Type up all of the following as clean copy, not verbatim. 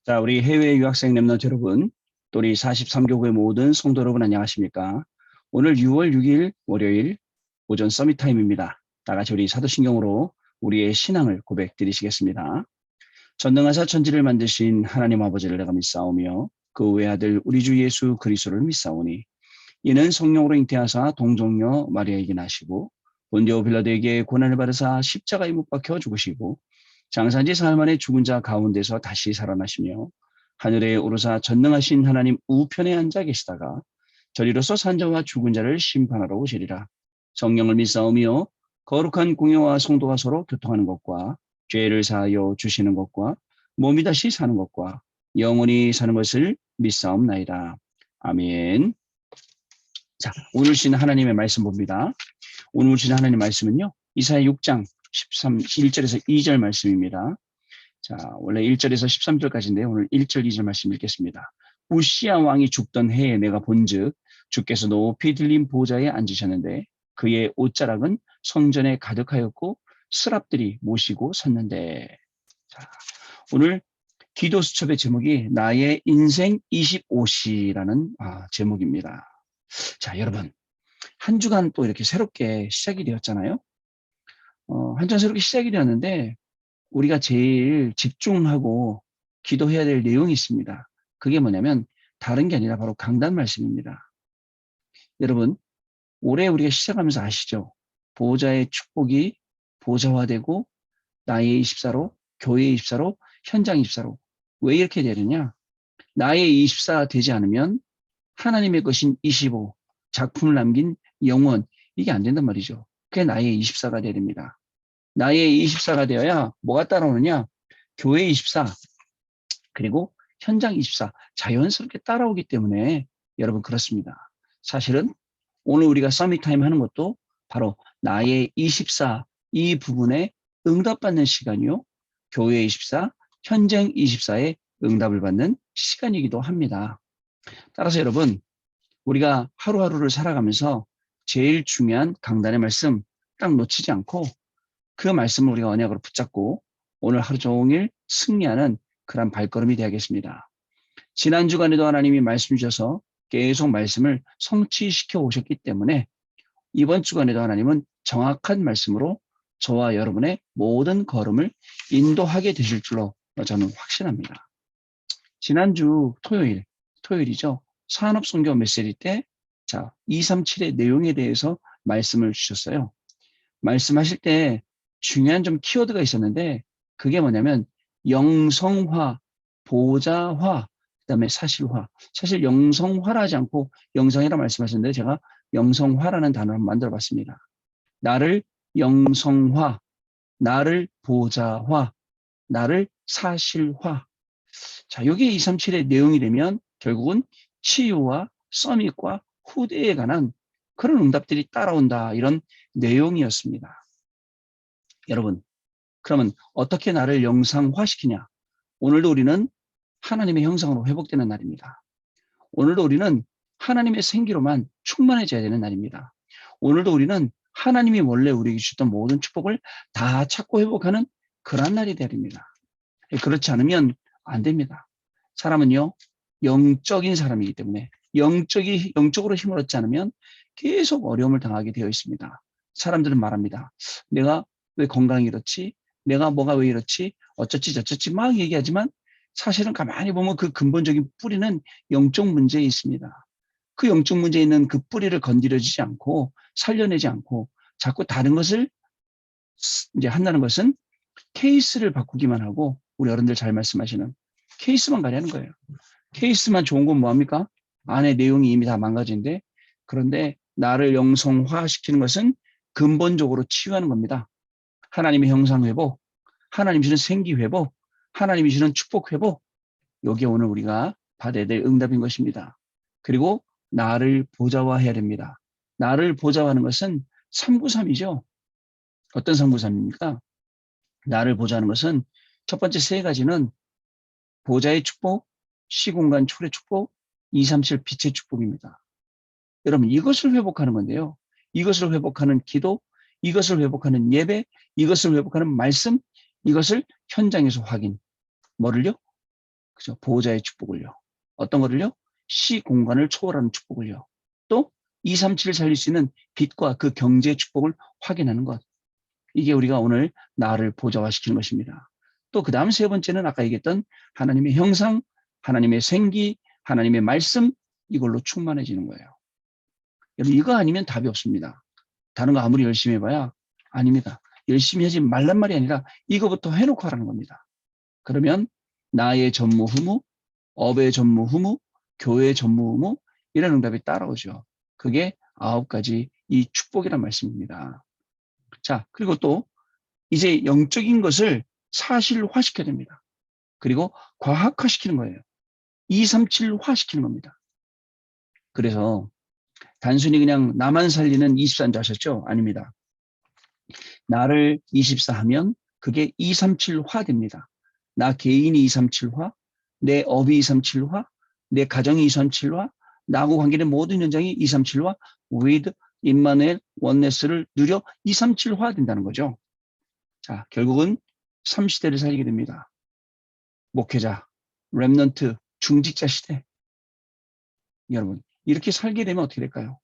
자, 우리 해외 유학생 랩런트 여러분, 또 우리 43교구의 모든 성도 여러분 안녕하십니까? 오늘 6월 6일 월요일 오전 서밋 타임입니다. 다 같이 우리 사도신경으로 우리의 신앙을 고백드리시겠습니다. 전능하사 천지를 만드신 하나님 아버지를 내가 믿사오며 그 외아들 우리 주 예수 그리스도를 믿사오니 이는 성령으로 잉태하사 동정녀 마리아에게 나시고 본디오 빌라도에게 고난을 받으사 십자가에 못 박혀 죽으시고 장사지 사흘 만에 죽은 자 가운데서 다시 살아나시며 하늘에 오르사 전능하신 하나님 우편에 앉아 계시다가 저리로서 산자와 죽은 자를 심판하러 오시리라. 성령을 믿사오며 거룩한 공예와 성도가 서로 교통하는 것과 죄를 사하여 주시는 것과 몸이 다시 사는 것과 영원히 사는 것을 믿사옵나이다. 아멘. 자, 오늘 주신 하나님의 말씀 봅니다. 오늘 주신 하나님의 말씀은요. 이사야 6장 1절에서 2절 말씀입니다. 자, 원래 1절에서 13절까지인데요. 오늘 1절, 2절 말씀 읽겠습니다. 우시야 왕이 죽던 해에 내가 본즉 주께서 높이 들린 보좌에 앉으셨는데 그의 옷자락은 성전에 가득하였고 스랍들이 모시고 섰는데. 자, 오늘 기도 수첩의 제목이 나의 인생 25시라는 제목입니다. 자, 여러분, 한 주간 또 이렇게 새롭게 시작이 되었잖아요. 한 주간 새롭게 시작이 되었는데 우리가 제일 집중하고 기도해야 될 내용이 있습니다. 그게 뭐냐면 다른 게 아니라 바로 강단 말씀입니다. 여러분, 올해 우리가 시작하면서 아시죠? 보호자의 축복이 보좌화되고 나의 24로, 교회의 24로, 현장 24로. 왜 이렇게 되느냐? 나의 24 되지 않으면 하나님의 것인 25, 작품을 남긴 영원, 이게 안 된단 말이죠. 그게 나의 24가 되어야 됩니다. 나의 24가 되어야 뭐가 따라오느냐? 교회 24, 그리고 현장 24, 자연스럽게 따라오기 때문에 여러분 그렇습니다. 사실은 오늘 우리가 서밋 타임 하는 것도 바로 나의 24, 이 부분에 응답받는 시간이요. 교회 24, 현장 24에 응답을 받는 시간이기도 합니다. 따라서 여러분, 우리가 하루하루를 살아가면서 제일 중요한 강단의 말씀 딱 놓치지 않고 그 말씀을 우리가 언약으로 붙잡고 오늘 하루 종일 승리하는 그런 발걸음이 되어야겠습니다. 지난 주간에도 하나님이 말씀 주셔서 계속 말씀을 성취시켜 오셨기 때문에 이번 주간에도 하나님은 정확한 말씀으로 저와 여러분의 모든 걸음을 인도하게 되실 줄로 저는 확신합니다. 지난주 토요일이죠. 산업선교 메시지 때 237의 내용에 대해서 말씀을 주셨어요. 말씀하실 때 중요한 좀 키워드가 있었는데 그게 뭐냐면 영성화, 보좌화, 그다음에 사실화. 사실 영성화라 하지 않고 영성이라 말씀하셨는데 제가 영성화라는 단어를 만들어 봤습니다. 나를 영성화, 나를 보좌화, 나를 사실화. 자, 여기 237의 내용이 되면 결국은 치유와 서밋과 후대에 관한 그런 응답들이 따라온다. 이런 내용이었습니다. 여러분, 그러면 어떻게 나를 영상화시키냐? 오늘도 우리는 하나님의 형상으로 회복되는 날입니다. 오늘도 우리는 하나님의 생기로만 충만해져야 되는 날입니다. 오늘도 우리는 하나님이 원래 우리에게 주셨던 모든 축복을 다 찾고 회복하는 그런 날이 되어야 됩니다. 그렇지 않으면 안 됩니다. 사람은요, 영적인 사람이기 때문에 영적으로 힘을 얻지 않으면 계속 어려움을 당하게 되어 있습니다. 사람들은 말합니다. 내가 왜 건강이 이렇지? 내가 뭐가 왜 이렇지? 어쩌지 저쩌지 막 얘기하지만 사실은 가만히 보면 그 근본적인 뿌리는 영적 문제에 있습니다. 그 영적 문제에 있는 그 뿌리를 건드려주지 않고 살려내지 않고 자꾸 다른 것을 이제 한다는 것은 케이스를 바꾸기만 하고 우리 어른들 잘 말씀하시는 케이스만 가려는 거예요. 케이스만 좋은 건 뭐합니까? 안에 내용이 이미 다 망가진데 그런데 나를 영성화시키는 것은 근본적으로 치유하는 겁니다. 하나님의 형상 회복, 하나님 주는 생기 회복, 하나님이 주는 축복 회복, 여기에 오늘 우리가 받아야 될 응답인 것입니다. 그리고 나를 보좌화해야 됩니다. 나를 보좌화하는 것은 393이죠. 어떤 393입니까? 나를 보좌하는 것은 첫 번째 세 가지는 보좌의 축복, 시공간 초래 축복, 237 빛의 축복입니다. 여러분 이것을 회복하는 건데요. 이것을 회복하는 기도, 이것을 회복하는 예배, 이것을 회복하는 말씀, 이것을 현장에서 확인. 뭐를요? 그죠? 보호자의 축복을요. 어떤 거를요? 시 공간을 초월하는 축복을요. 또 237을 살릴 수 있는 빛과 그 경제의 축복을 확인하는 것. 이게 우리가 오늘 나를 보좌화시키는 것입니다. 또 그 다음 세 번째는 아까 얘기했던 하나님의 형상, 하나님의 생기, 하나님의 말씀, 이걸로 충만해지는 거예요. 여러분, 이거 아니면 답이 없습니다. 다른 거 아무리 열심히 해봐야 아닙니다. 열심히 하지 말란 말이 아니라 이거부터 해놓고 하라는 겁니다. 그러면 나의 전무후무, 업의 전무후무, 교회의 전무후무, 이런 응답이 따라오죠. 그게 9가지 이 축복이란 말씀입니다. 자, 그리고 또 이제 영적인 것을 사실화시켜야 됩니다. 그리고 과학화시키는 거예요. 237화 시키는 겁니다. 그래서 단순히 그냥 나만 살리는 24인 줄 아셨죠? 아닙니다. 나를 24하면 그게 237화 됩니다. 나 개인이 237화, 내 업이 237화, 내 가정이 237화, 나하고 관계된 모든 현장이 237화, with 임마누엘 원네스를 누려 237화 된다는 거죠. 자, 결국은 3시대를 살리게 됩니다. 목회자, 렘넌트, 중직자 시대. 여러분, 이렇게 살게 되면 어떻게 될까요?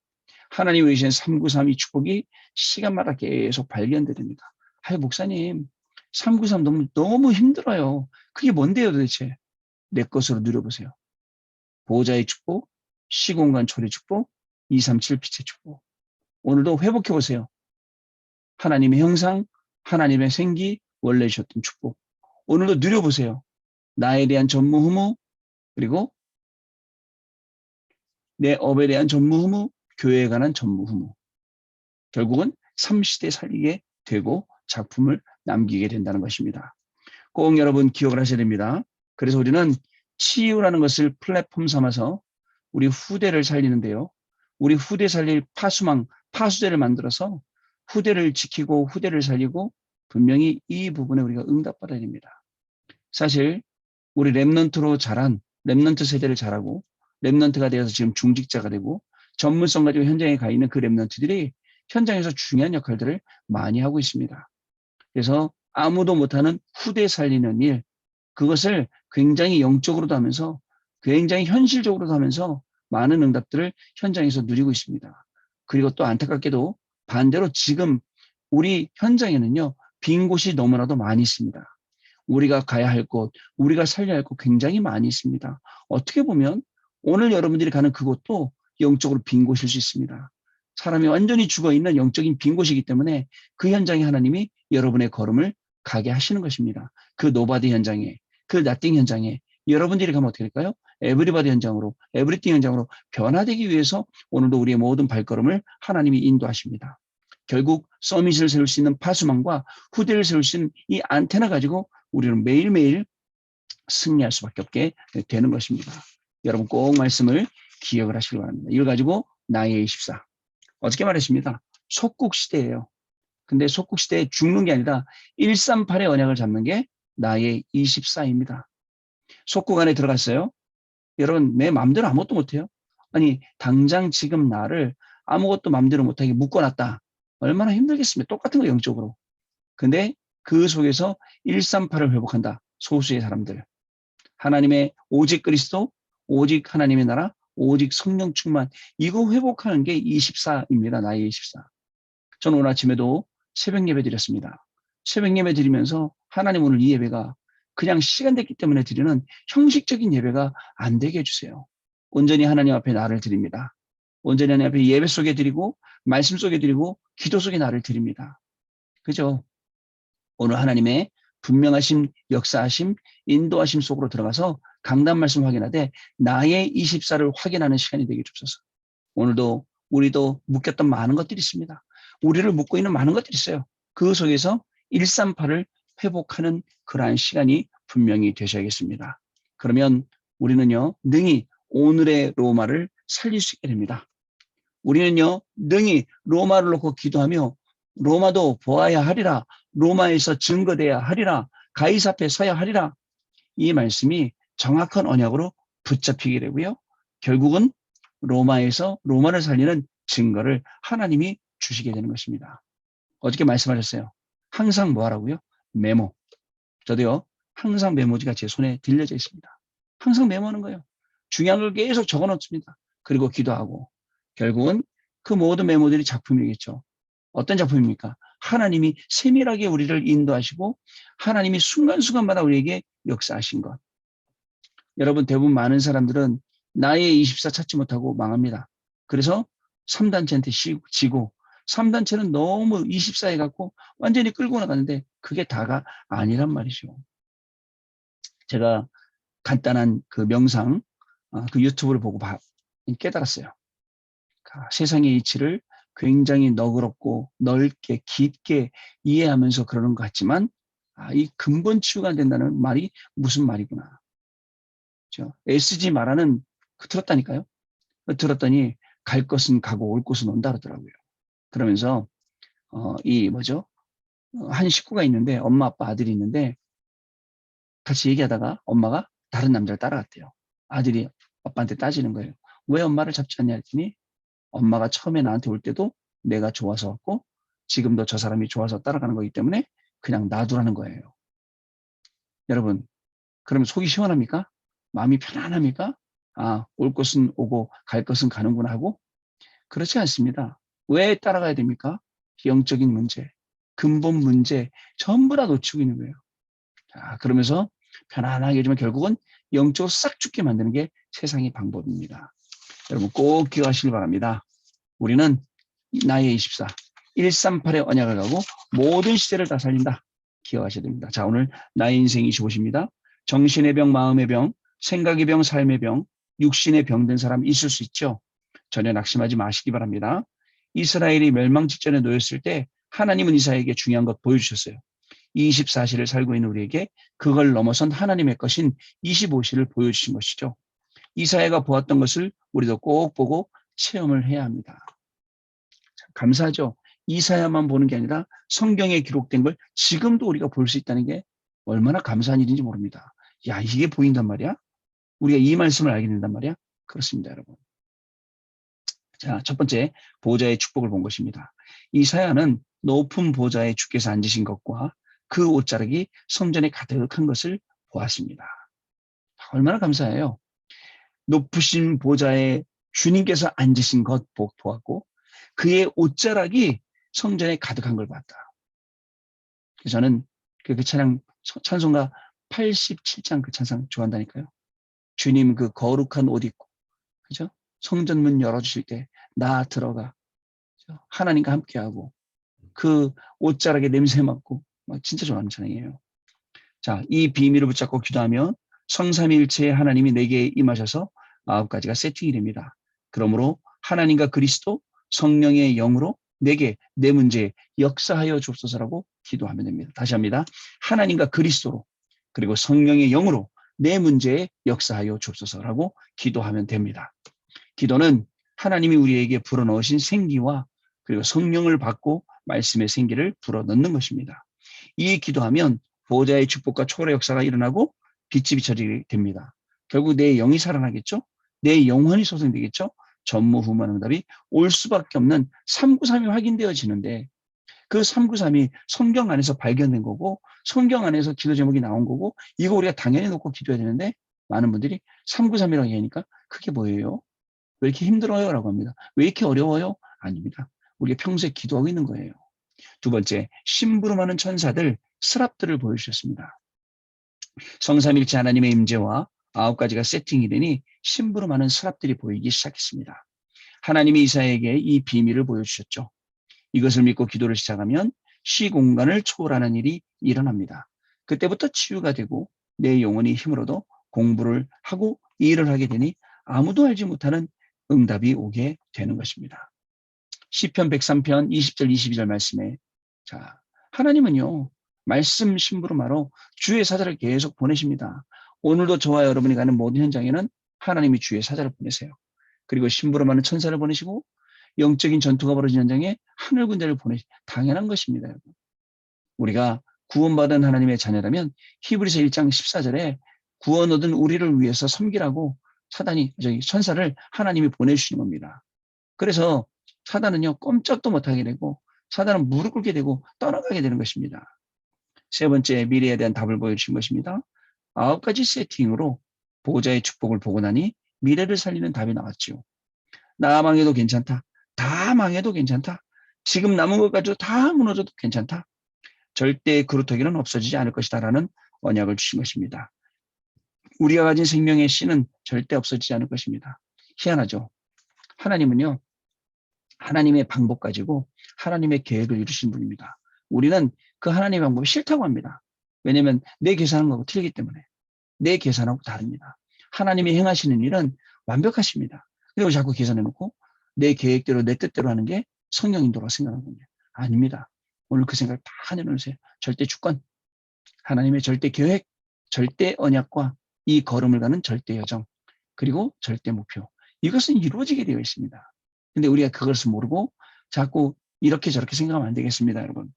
하나님이 주신 393이 축복이 시간마다 계속 발견됩니다. 아유, 목사님, 393 너무 힘들어요. 그게 뭔데요, 도대체? 내 것으로 누려보세요. 보호자의 축복, 시공간 초래 축복, 237 빛의 축복. 오늘도 회복해보세요. 하나님의 형상, 하나님의 생기, 원래 주셨던 축복. 오늘도 누려보세요. 나에 대한 전무후무, 그리고 내 업에 대한 전무후무, 교회에 관한 전무후무. 결국은 3시대 살리게 되고 작품을 남기게 된다는 것입니다. 꼭 여러분 기억을 하셔야 됩니다. 그래서 우리는 치유라는 것을 플랫폼 삼아서 우리 후대를 살리는데요. 우리 후대 살릴 파수망, 파수대를 만들어서 후대를 지키고 후대를 살리고 분명히 이 부분에 우리가 응답받아야 됩니다. 사실 우리 랩넌트로 자란 랩넌트 세대를 자라고 랩넌트가 되어서 지금 중직자가 되고 전문성 가지고 현장에 가 있는 그 랩넌트들이 현장에서 중요한 역할들을 많이 하고 있습니다. 그래서 아무도 못하는 후대 살리는 일, 그것을 굉장히 영적으로도 하면서 굉장히 현실적으로도 하면서 많은 응답들을 현장에서 누리고 있습니다. 그리고 또 안타깝게도 반대로 지금 우리 현장에는요, 빈 곳이 너무나도 많이 있습니다. 우리가 가야 할 곳, 우리가 살려야 할 곳 굉장히 많이 있습니다. 어떻게 보면 오늘 여러분들이 가는 그곳도 영적으로 빈 곳일 수 있습니다. 사람이 완전히 죽어있는 영적인 빈 곳이기 때문에 그 현장에 하나님이 여러분의 걸음을 가게 하시는 것입니다. 그 노바디 현장에, 그 나띵 현장에 여러분들이 가면 어떻게 될까요? 에브리바디 현장으로, 에브리띵 현장으로 변화되기 위해서 오늘도 우리의 모든 발걸음을 하나님이 인도하십니다. 결국 서밋을 세울 수 있는 파수망과 후대를 세울 수 있는 이 안테나 가지고 우리는 매일매일 승리할 수밖에 없게 되는 것입니다. 여러분 꼭 말씀을 기억을 하시기 바랍니다. 이걸 가지고 나의 24. 어떻게 말했습니다. 속국시대예요. 근데 속국시대에 죽는 게 아니라 138의 언약을 잡는 게 나의 24입니다. 속국 안에 들어갔어요. 여러분 내 마음대로 아무것도 못해요. 아니 당장 지금 나를 아무것도 마음대로 못하게 묶어놨다. 얼마나 힘들겠습니까? 똑같은 거 영적으로. 근데 그 속에서 138을 회복한다. 소수의 사람들. 하나님의 오직 그리스도, 오직 하나님의 나라, 오직 성령 충만. 이거 회복하는 게 24입니다. 나의 24. 저는 오늘 아침에도 새벽 예배 드렸습니다. 새벽 예배 드리면서 하나님 오늘 이 예배가 그냥 시간 됐기 때문에 드리는 형식적인 예배가 안 되게 해주세요. 온전히 하나님 앞에 나를 드립니다. 온전히 하나님 앞에 예배 속에 드리고 말씀 속에 드리고 기도 속에 나를 드립니다. 그죠? 오늘 하나님의 분명하심, 역사하심, 인도하심 속으로 들어가서 강단 말씀 확인하되 나의 24를 확인하는 시간이 되게 주옵소서. 오늘도 우리도 묶였던 많은 것들이 있습니다. 우리를 묶고 있는 많은 것들이 있어요. 그 속에서 138을 회복하는 그러한 시간이 분명히 되셔야겠습니다. 그러면 우리는요, 능히 오늘의 로마를 살릴 수 있게 됩니다. 우리는요, 능히 로마를 놓고 기도하며 로마도 보아야 하리라, 로마에서 증거돼야 하리라, 가이사 앞에 서야 하리라. 이 말씀이 정확한 언약으로 붙잡히게 되고요. 결국은 로마에서 로마를 살리는 증거를 하나님이 주시게 되는 것입니다. 어저께 말씀하셨어요. 항상 뭐 하라고요? 메모. 저도요, 항상 메모지가 제 손에 들려져 있습니다. 항상 메모하는 거예요. 중요한 걸 계속 적어 놓습니다. 그리고 기도하고 결국은 그 모든 메모들이 작품이겠죠. 어떤 작품입니까? 하나님이 세밀하게 우리를 인도하시고 하나님이 순간순간마다 우리에게 역사하신 것. 여러분 대부분 많은 사람들은 나의 24 찾지 못하고 망합니다. 그래서 3단체한테 지고 3단체는 너무 24에 갖고 완전히 끌고 나가는데 그게 다가 아니란 말이죠. 제가 간단한 그 명상, 그 유튜브를 보고 깨달았어요. 세상의 이치를 굉장히 너그럽고 넓게 깊게 이해하면서 그러는 것 같지만 이 근본 치유가 안 된다는 말이 무슨 말이구나. 그렇죠? SG 말하는 들었다니까요. 들었더니 갈 것은 가고 올 것은 온다 그러더라고요. 그러면서 이 뭐죠? 한 식구가 있는데 엄마 아빠 아들이 있는데 같이 얘기하다가 엄마가 다른 남자를 따라갔대요. 아들이 아빠한테 따지는 거예요. 왜 엄마를 잡지 않냐 했더니 엄마가 처음에 나한테 올 때도 내가 좋아서 왔고 지금도 저 사람이 좋아서 따라가는 거기 때문에 그냥 놔두라는 거예요. 여러분 그러면 속이 시원합니까? 마음이 편안합니까? 올 것은 오고 갈 것은 가는구나 하고 그렇지 않습니다. 왜 따라가야 됩니까? 영적인 문제, 근본 문제 전부 다 놓치고 있는 거예요. 그러면서 편안하게 해주면 결국은 영적으로 싹 죽게 만드는 게 세상의 방법입니다. 여러분 꼭 기억하시길 바랍니다. 우리는 나의 24, 138의 언약을 가고 모든 시대를 다 살린다. 기억하셔야 됩니다. 자, 오늘 나의 인생 25입니다. 정신의 병, 마음의 병, 생각의 병, 삶의 병, 육신의 병든 사람 있을 수 있죠. 전혀 낙심하지 마시기 바랍니다. 이스라엘이 멸망 직전에 놓였을 때 하나님은 이사야에게 중요한 것 보여주셨어요. 24시를 살고 있는 우리에게 그걸 넘어선 하나님의 것인 25시를 보여주신 것이죠. 이사야가 보았던 것을 우리도 꼭 보고 체험을 해야 합니다. 감사하죠. 이사야만 보는 게 아니라 성경에 기록된 걸 지금도 우리가 볼 수 있다는 게 얼마나 감사한 일인지 모릅니다. 야, 이게 보인단 말이야? 우리가 이 말씀을 알게 된단 말이야? 그렇습니다, 여러분. 자, 첫 번째, 보좌의 축복을 본 것입니다. 이사야는 높은 보좌에 주께서 앉으신 것과 그 옷자락이 성전에 가득한 것을 보았습니다. 얼마나 감사해요. 높으신 보좌에 주님께서 앉으신 것 보았고 그의 옷자락이 성전에 가득한 걸 봤다. 그래서 저는 그 찬양 찬송가 87장 그 찬송 좋아한다니까요. 주님 그 거룩한 옷 입고 그죠? 성전 문 열어주실 때 나 들어가 그죠? 하나님과 함께하고 그 옷자락에 냄새 맡고 진짜 좋아하는 찬양이에요. 자, 이 비밀을 붙잡고 기도하면 성삼위일체의 하나님이 내게 임하셔서 9가지가 세팅이 됩니다. 그러므로 하나님과 그리스도 성령의 영으로 내게 내 문제에 역사하여 주옵소서라고 기도하면 됩니다. 다시 합니다. 하나님과 그리스도로 그리고 성령의 영으로 내 문제에 역사하여 주옵소서라고 기도하면 됩니다. 기도는 하나님이 우리에게 불어넣으신 생기와 그리고 성령을 받고 말씀의 생기를 불어넣는 것입니다. 이 기도하면 보호자의 축복과 초월의 역사가 일어나고 빛이 비춰지게 됩니다. 결국 내 영이 살아나겠죠? 내 영혼이 소생되겠죠? 전무후무한 응답이 올 수밖에 없는 393이 확인되어지는데 그 393이 성경 안에서 발견된 거고 성경 안에서 기도 제목이 나온 거고 이거 우리가 당연히 놓고 기도해야 되는데 많은 분들이 393이라고 얘기하니까 그게 뭐예요? 왜 이렇게 힘들어요? 라고 합니다. 왜 이렇게 어려워요? 아닙니다. 우리가 평소에 기도하고 있는 거예요. 두 번째, 심부름하는 천사들, 스랍들을 보여주셨습니다. 성삼일체 하나님의 임재와 9가지가 세팅이 되니 심부름하는 스랍들이 보이기 시작했습니다. 하나님이 이사야에게 이 비밀을 보여주셨죠. 이것을 믿고 기도를 시작하면 시공간을 초월하는 일이 일어납니다. 그때부터 치유가 되고 내 영혼이 힘으로도 공부를 하고 일을 하게 되니 아무도 알지 못하는 응답이 오게 되는 것입니다. 시편 103편 20절 22절 말씀에 자 하나님은요 말씀 심부름하러 주의 사자를 계속 보내십니다. 오늘도 저와 여러분이 가는 모든 현장에는 하나님이 주의 사자를 보내세요. 그리고 심부름하는 천사를 보내시고 영적인 전투가 벌어진 현장에 하늘 군대를 당연한 것입니다. 여러분. 우리가 구원받은 하나님의 자녀라면 히브리서 1장 14절에 구원 얻은 우리를 위해서 섬기라고 천사를 하나님이 보내주시는 겁니다. 그래서 사단은요 꼼짝도 못하게 되고 사단은 무릎 꿇게 되고 떠나가게 되는 것입니다. 세 번째 미래에 대한 답을 보여주신 것입니다. 9가지 세팅으로 보호자의 축복을 보고 나니 미래를 살리는 답이 나왔지요. 나 망해도 괜찮다. 다 망해도 괜찮다. 지금 남은 것 가지고 다 무너져도 괜찮다. 절대 그루터기는 없어지지 않을 것이다라는 언약을 주신 것입니다. 우리가 가진 생명의 씨는 절대 없어지지 않을 것입니다. 희한하죠. 하나님은요, 하나님의 방법 가지고 하나님의 계획을 이루신 분입니다. 우리는 그 하나님의 방법이 싫다고 합니다. 왜냐하면 내 계산한 거하고 틀리기 때문에. 내 계산하고 다릅니다. 하나님이 행하시는 일은 완벽하십니다. 그리고 자꾸 계산해놓고 내 계획대로 내 뜻대로 하는 게 성령 인도라고 생각하는 겁니다. 아닙니다. 오늘 그 생각을 다 내놓으세요. 절대 주권, 하나님의 절대 계획, 절대 언약과 이 걸음을 가는 절대 여정, 그리고 절대 목표. 이것은 이루어지게 되어 있습니다. 근데 우리가 그것을 모르고 자꾸 이렇게 저렇게 생각하면 안 되겠습니다, 여러분.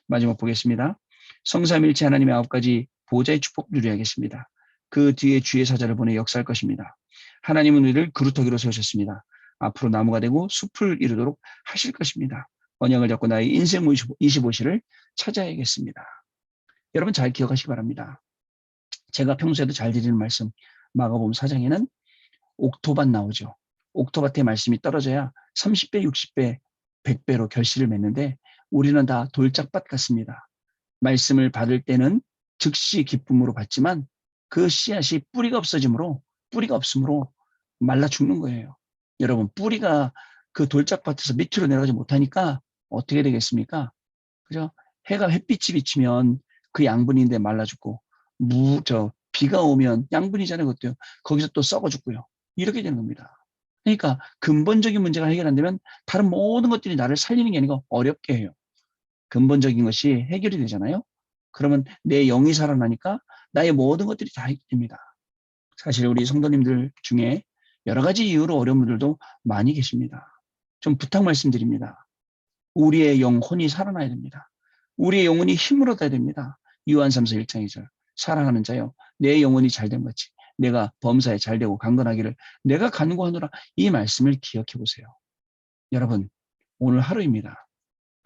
마지막 보겠습니다. 성삼일체 하나님의 9가지 보호자의 축복 누려야겠습니다. 그 뒤에 주의 사자를 보내 역사할 것입니다. 하나님은 우리를 그루터기로 세우셨습니다. 앞으로 나무가 되고 숲을 이루도록 하실 것입니다. 언약을 잡고 나의 인생 25시를 찾아야겠습니다. 여러분 잘 기억하시기 바랍니다. 제가 평소에도 잘 드리는 말씀, 마가복음 4장에는 옥토밭 나오죠. 옥토밭의 말씀이 떨어져야 30배, 60배, 100배로 결실을 맺는데 우리는 다 돌짝밭 같습니다. 말씀을 받을 때는 즉시 기쁨으로 받지만 그 씨앗이 뿌리가 없으므로 말라 죽는 거예요. 여러분, 뿌리가 그 돌짝밭에서 밑으로 내려가지 못하니까 어떻게 되겠습니까? 그죠? 햇빛이 비치면 그 양분인데 말라 죽고, 비가 오면 양분이잖아요, 그것도요. 거기서 또 썩어 죽고요. 이렇게 되는 겁니다. 그러니까 근본적인 문제가 해결 안 되면 다른 모든 것들이 나를 살리는 게 아니고 어렵게 해요. 근본적인 것이 해결이 되잖아요. 그러면 내 영이 살아나니까 나의 모든 것들이 다 해결됩니다. 사실 우리 성도님들 중에 여러 가지 이유로 어려운 분들도 많이 계십니다. 좀 부탁 말씀드립니다. 우리의 영혼이 살아나야 됩니다. 우리의 영혼이 힘을 얻어야 됩니다. 요한삼서 1장 2절. 사랑하는 자여, 내 영혼이 잘된 것이 내가 범사에 잘되고 강건하기를 내가 간구하노라. 이 말씀을 기억해 보세요. 여러분, 오늘 하루입니다.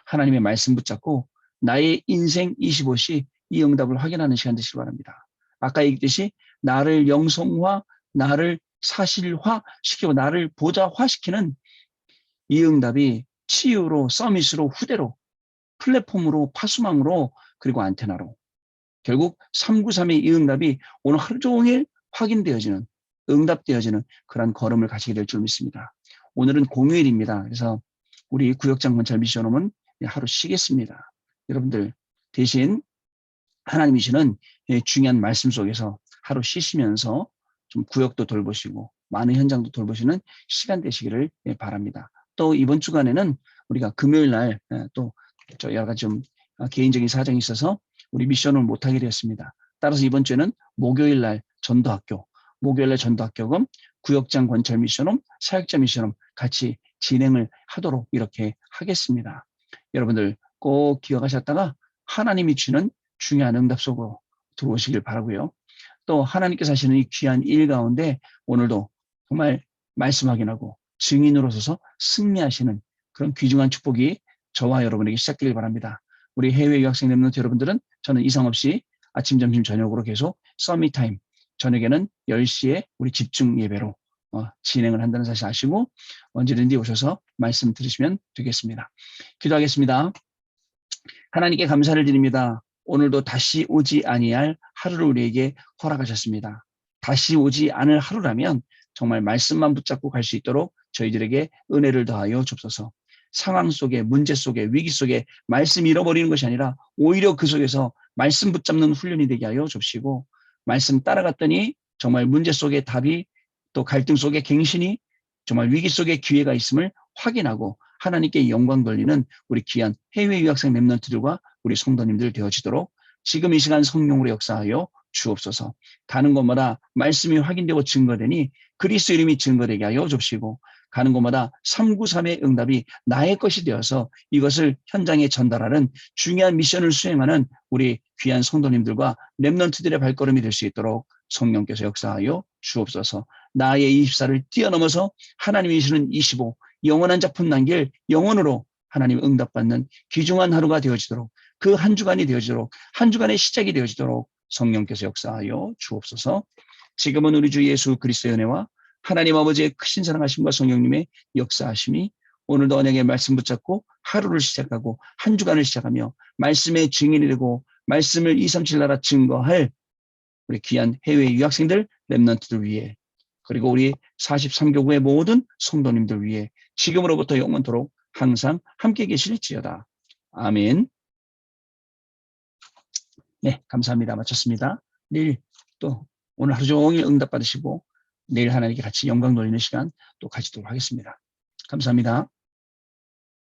하나님의 말씀 붙잡고 나의 인생 25시 이 응답을 확인하는 시간 되시기 바랍니다. 아까 얘기했듯이 나를 영성화, 나를 사실화 시키고 나를 보좌화시키는 이 응답이 치유로, 서밋으로, 후대로, 플랫폼으로, 파수망으로, 그리고 안테나로 결국 393의 이 응답이 오늘 하루 종일 확인되어지는, 응답되어지는 그런 걸음을 가시게 될 줄 믿습니다. 오늘은 공휴일입니다. 그래서 우리 구역장 건설 미션홈은 하루 쉬겠습니다. 여러분들 대신 하나님이 주시는 중요한 말씀 속에서 하루 쉬시면서 좀 구역도 돌보시고 많은 현장도 돌보시는 시간 되시기를 바랍니다. 또 이번 주간에는 우리가 금요일 날 또 여러 가지 좀 개인적인 사정이 있어서 우리 미션을 못하게 되었습니다. 따라서 이번 주에는 목요일 날 전도학교, 목요일 날 전도학교금 구역장 건설 미션홈, 사역자 미션홈 같이 진행을 하도록 이렇게 하겠습니다. 여러분들 꼭 기억하셨다가 하나님이 주는 중요한 응답 속으로 들어오시길 바라고요. 또 하나님께서 하시는 이 귀한 일 가운데 오늘도 정말 말씀 확인하고 증인으로 서서 승리하시는 그런 귀중한 축복이 저와 여러분에게 시작되길 바랍니다. 우리 해외 유학생 랩런트 여러분들은 저는 이상 없이 아침, 점심, 저녁으로 계속 서밋 타임, 저녁에는 10시에 우리 집중 예배로 진행을 한다는 사실 아시고 언제든지 오셔서 말씀 들으시면 되겠습니다. 기도하겠습니다. 하나님께 감사를 드립니다. 오늘도 다시 오지 아니할 하루를 우리에게 허락하셨습니다. 다시 오지 않을 하루라면 정말 말씀만 붙잡고 갈 수 있도록 저희들에게 은혜를 더하여 주옵소서. 상황 속에, 문제 속에, 위기 속에 말씀 잃어버리는 것이 아니라 오히려 그 속에서 말씀 붙잡는 훈련이 되게 하여 주시고, 말씀 따라갔더니 정말 문제 속에 답이, 또 갈등 속에 갱신이, 정말 위기 속에 기회가 있음을 확인하고 하나님께 영광 돌리는 우리 귀한 해외 유학생 랩런트들과 우리 성도님들 되어지도록 지금 이 시간 성령으로 역사하여 주옵소서. 가는 곳마다 말씀이 확인되고 증거되니 그리스도 이름이 증거되게 하여 주시고, 가는 곳마다 393의 응답이 나의 것이 되어서 이것을 현장에 전달하는 중요한 미션을 수행하는 우리 귀한 성도님들과 랩런트들의 발걸음이 될 수 있도록 성령께서 역사하여 주옵소서. 나의 24를 뛰어넘어서 하나님이 주시는 25, 영원한 작품 남길 영원으로 하나님 응답받는 귀중한 하루가 되어지도록, 그 한 주간이 되어지도록, 한 주간의 시작이 되어지도록 성령께서 역사하여 주옵소서. 지금은 우리 주 예수 그리스도의 은혜와 하나님 아버지의 크신 사랑하심과 성령님의 역사하심이 오늘도 언약의 말씀 붙잡고 하루를 시작하고 한 주간을 시작하며 말씀의 증인이 되고 말씀을 237 나라 증거할 우리 귀한 해외 유학생들, 렘넌트들 위해 그리고 우리 43교구의 모든 성도님들 위해 지금으로부터 영원토록 항상 함께 계실지어다. 아멘. 네, 감사합니다. 마쳤습니다. 내일 또 오늘 하루 종일 응답 받으시고 내일 하나님께 같이 영광 돌리는 시간 또 가지도록 하겠습니다. 감사합니다.